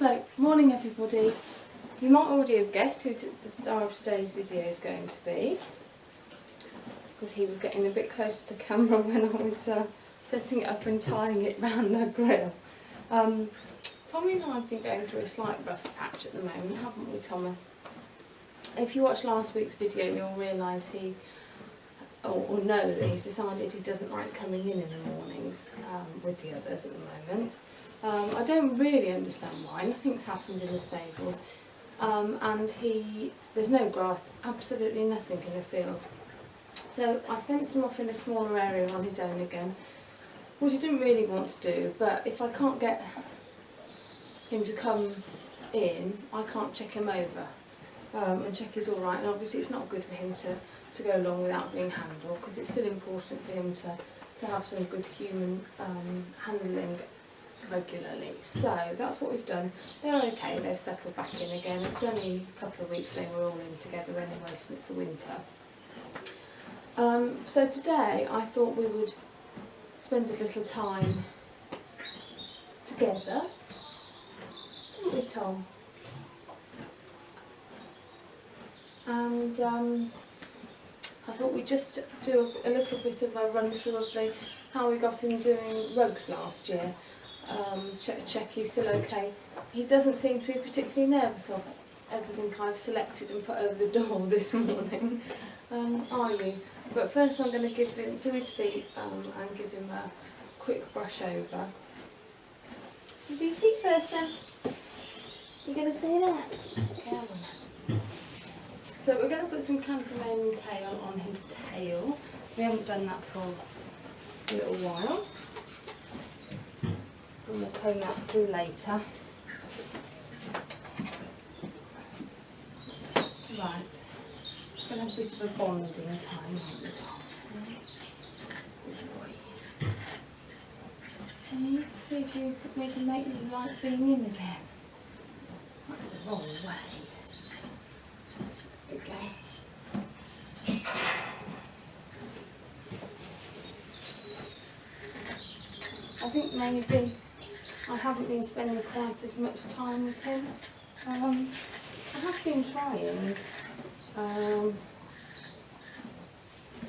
So, morning everybody. You might already have guessed who the star of today's video is going to be, because he was getting a bit close to the camera when I was setting it up and tying it round the grill. Tommy and I have been going through a slight rough patch at the moment, haven't we, Thomas? If you watched last week's video, you'll realise or know that he's decided he doesn't like coming in the mornings with the others at the moment. I don't really understand why. Nothing's happened in the stables, and there's no grass, absolutely nothing in the field. So I fenced him off in a smaller area on his own again, which I didn't really want to do, but if I can't get him to come in, I can't check him over and check he's alright. And obviously it's not good for him to go along without being handled, because it's still important for him to have some good human handling regularly. So that's what we've done. They're okay, they've settled back in again. It was only a couple of weeks they were all in together anyway since the winter. So today I thought we would spend a little time together, didn't we, Tom? And I thought we'd just do a little bit of a run through of how we got him doing rugs last year. Check he's still okay. He doesn't seem to be particularly nervous of everything I've selected and put over the door this morning, are you? But first I'm going to give him to his feet and give him a quick brush over. You do your feet first then. You're going to stay there? Come on. So we're going to put some Cantermain tail on his tail. We haven't done that for a little while. And we'll comb that through later. Right. We're going to have a bit of a bonding time on the top. Good boy. Can you see if we can make you like being in again? That's the wrong way. Okay. I think maybe I haven't been spending quite as much time with him. I have been trying to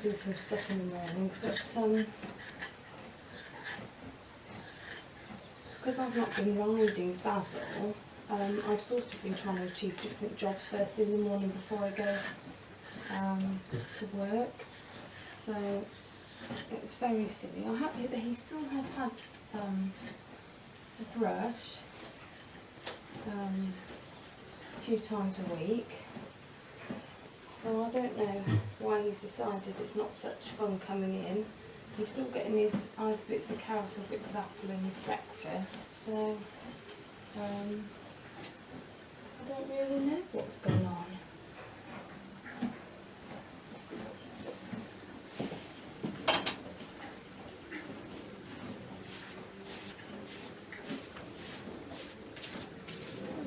do some stuff in the mornings, but because I've not been riding Basil, I've sort of been trying to achieve different jobs first in the morning before I go to work. So it's very silly. I'm happy that he still has had a brush a few times a week. So I don't know why he's decided it's not such fun coming in. He's still getting his either bits of carrot or bits of apple in his breakfast. So I don't really know what's going on.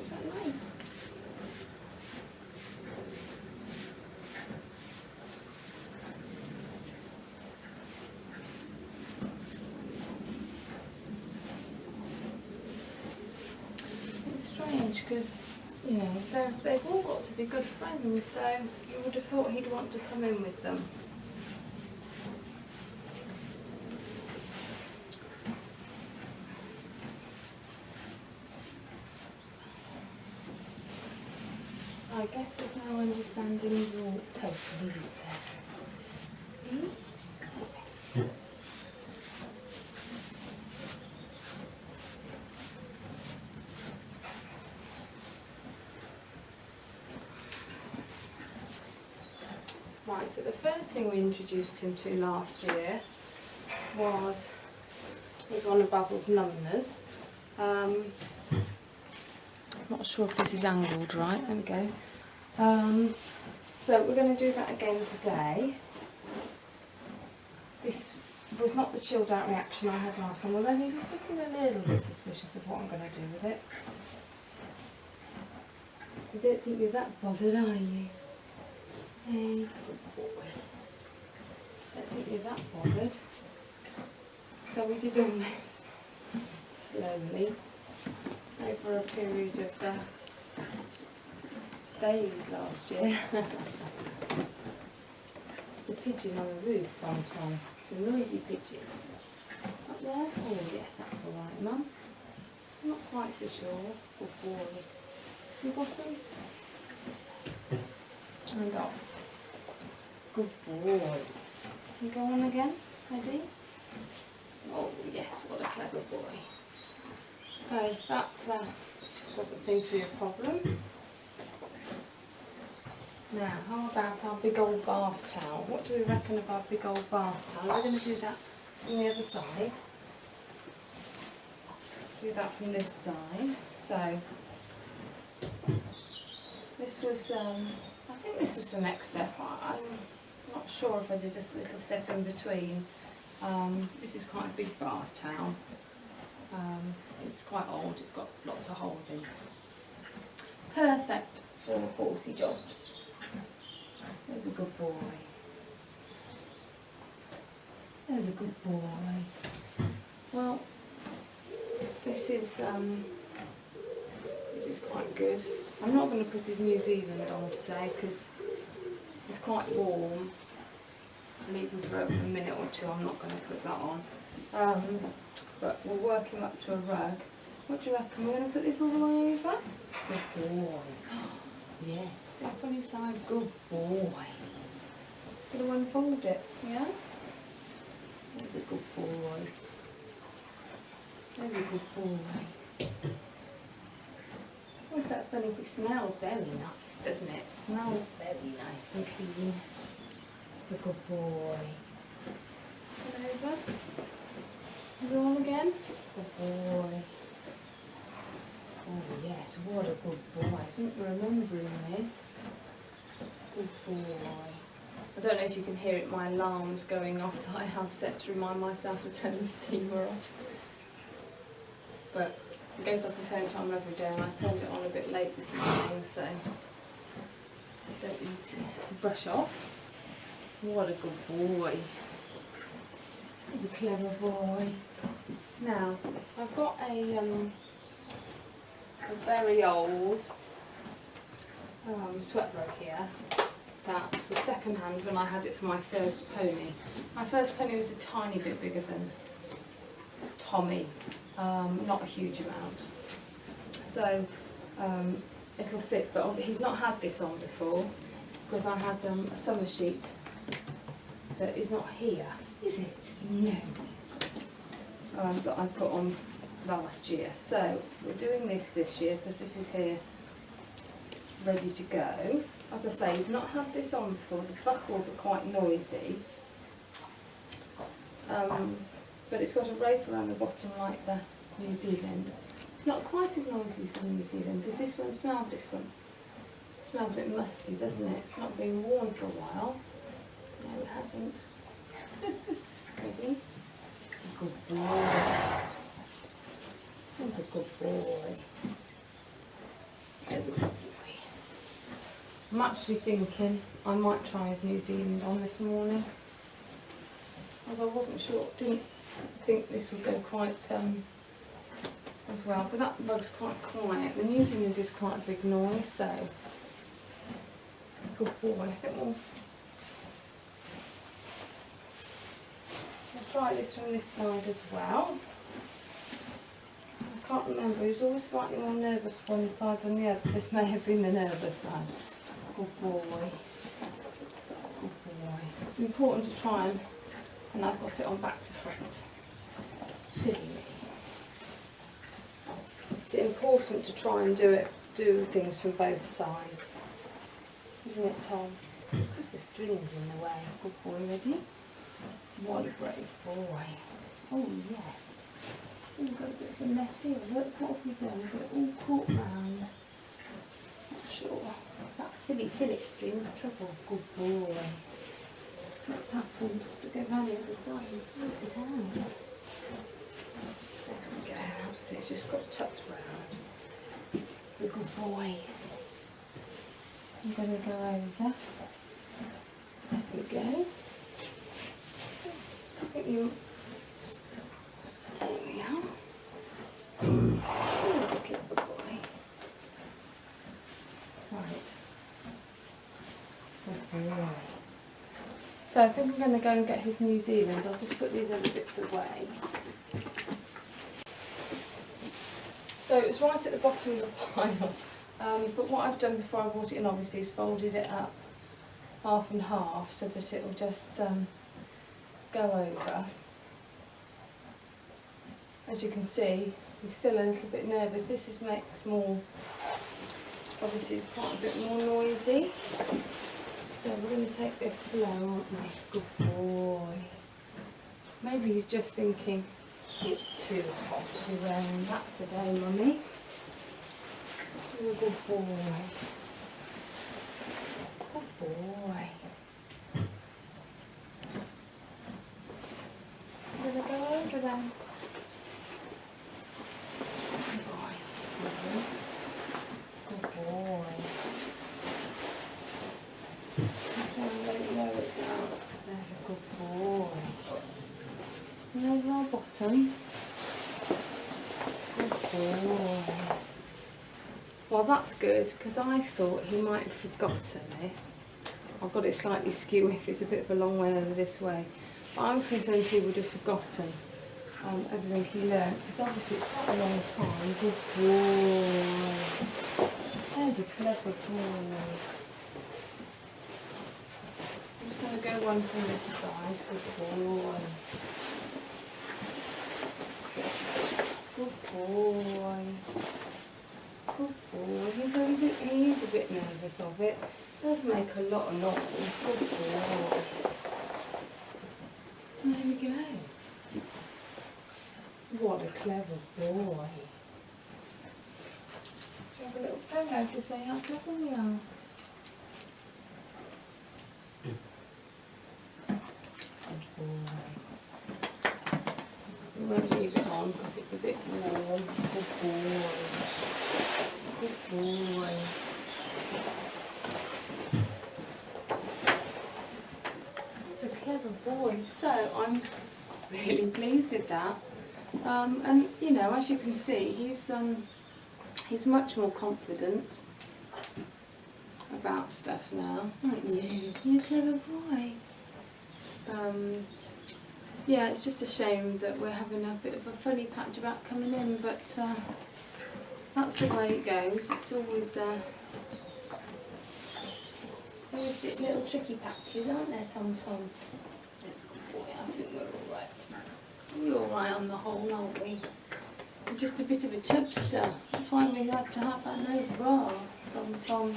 Is that nice? It's strange because, you know, they've all got to be good friends, so you would have thought he'd want to come in with them. I guess there's no understanding your total, is there? Hmm? Right, so the first thing we introduced him to last year was one of Basil's numbness. I'm not sure if this is angled right, there we go. So we're going to do that again today. This was not the chilled out reaction I had last time, although he's looking a little bit suspicious of what I'm going to do with it. I don't think you're that bothered, are you? Hey, good boy. I don't think you're that bothered. So we did all this slowly. over a period of days last year. It's a pigeon on the roof sometime. It's a noisy pigeon. Up there? Oh yes, that's alright, Mum. I'm not quite so sure. Good boy. You got him? Hand up. Good boy. You go on again? Ready? Oh yes, what a clever boy. So that doesn't seem to be a problem. Now, how about our big old bath towel? What do we reckon of our big old bath towel? We're going to do that from the other side. Do that from this side. So, this was, I think this was the next step. I'm not sure if I did just a little step in between. This is quite a big bath towel. It's quite old, it's got lots of holes in. Perfect for horsey jobs. There's a good boy. There's a good boy. Well, this is quite good. I'm not going to put his New Zealand on today because it's quite warm. And even for a minute or two, I'm not going to put that on. But we'll work him up to a rug. What do you reckon? We're going to put this all the way over? Good boy. Yes. Up on his side. Good boy. Going to unfold it, yeah? There's a good boy. There's a good boy. What's that funny? It smells very nice, doesn't it? It smells very nice and clean. A good boy. Put it over. Go on again. Good boy. Oh yes, what a good boy. I think we're remembering this. Good boy. I don't know if you can hear it, my alarm's going off that I have set to remind myself to turn the steamer off. But it goes off the same time every day and I turned it on a bit late this morning, so I don't need to brush off. What a good boy. He's a clever boy. Now, I've got a very old sweat rug here that was second hand when I had it for my first pony. My first pony was a tiny bit bigger than Tommy, not a huge amount. So it'll fit, but he's not had this on before because I had a summer sheet that is not here, is it? No. That I put on last year. So we're doing this year because this is here ready to go. As I say, he's not had this on before. The buckles are quite noisy. But it's got a rope around the bottom like the New Zealand. It's not quite as noisy as the New Zealand. Does this one smell different? It smells a bit musty, doesn't it? It's not been worn for a while. No, it hasn't. Ready? Good boy. That's a good boy. There's a good boy. I'm actually thinking I might try his New Zealand on this morning, as I wasn't sure, didn't think this would go quite as well, but that rug's quite quiet. The New Zealand is quite a big noise, so good boy. I think we'll try this from this side as well. I can't remember, he was always slightly more nervous one side than the other. This may have been the nervous side. Good boy. Good boy. It's important to try and I've got it on back to front. Silly me. It's important to try and do things from both sides. Isn't it, Tom? It's because the string's in the way. Good boy, ready? What a brave boy. Oh yes. We've got a bit of a mess here. Look, what have we done? We've got it all caught round. Not sure. It's that silly Phillips string's trouble. Good boy. What's happened? To go round the other side and sort it out. There we go. That's it. It's just got tucked round. Good boy. I'm going to go over. There we go. I think you. There we are. Oh, look at the So I think I'm going to go and get his New Zealand. I'll just put these other bits away. So it's right at the bottom of the pile. But what I've done before I brought it in obviously is folded it up half and half so that it will just go over. As you can see, he's still a little bit nervous. This makes more, obviously it's quite a bit more noisy. So we're going to take this slow, aren't we? Good boy. Maybe he's just thinking, it's too hot to be wearing that today, Mummy. You're a good boy. Good boy. Did I go over then? Good boy. Good boy. Let it lower it down. There's a good boy. And there's our bottom. Good boy. Well, that's good, because I thought he might have forgotten this. I've got it slightly skew if it's a bit of a long way over this way. But I was concerned he would have forgotten everything he learned, because obviously it's quite a long time. Good boy. There's a clever boy. I'm just going to go one from this side. Good boy. Good boy. Good boy. He is a bit nervous of it. Does make a lot of noise. Good boy. There we go. What a clever boy. Do you have a little photo to say how clever we are? Good boy. We won't leave it on because it's a bit warm. Good boy. Good boy. He's a clever boy. So I'm really pleased with that. And you know, as you can see, he's much more confident about stuff now, aren't you? You're a clever boy. Yeah, it's just a shame that we're having a bit of a funny patch about coming in, but that's the way it goes. It's always little tricky patches, aren't there, Tom Tom? That's a good boy. I think we're all right. We're all right on the whole, aren't we? We're just a bit of a chubster. That's why we have to have our no bras, Tom Tom.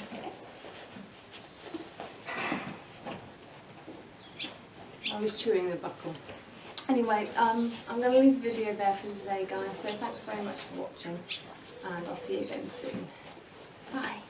I was chewing the buckle. Anyway, I'm going to leave the video there for today, guys, so thanks very much for watching, and I'll see you again soon. Bye.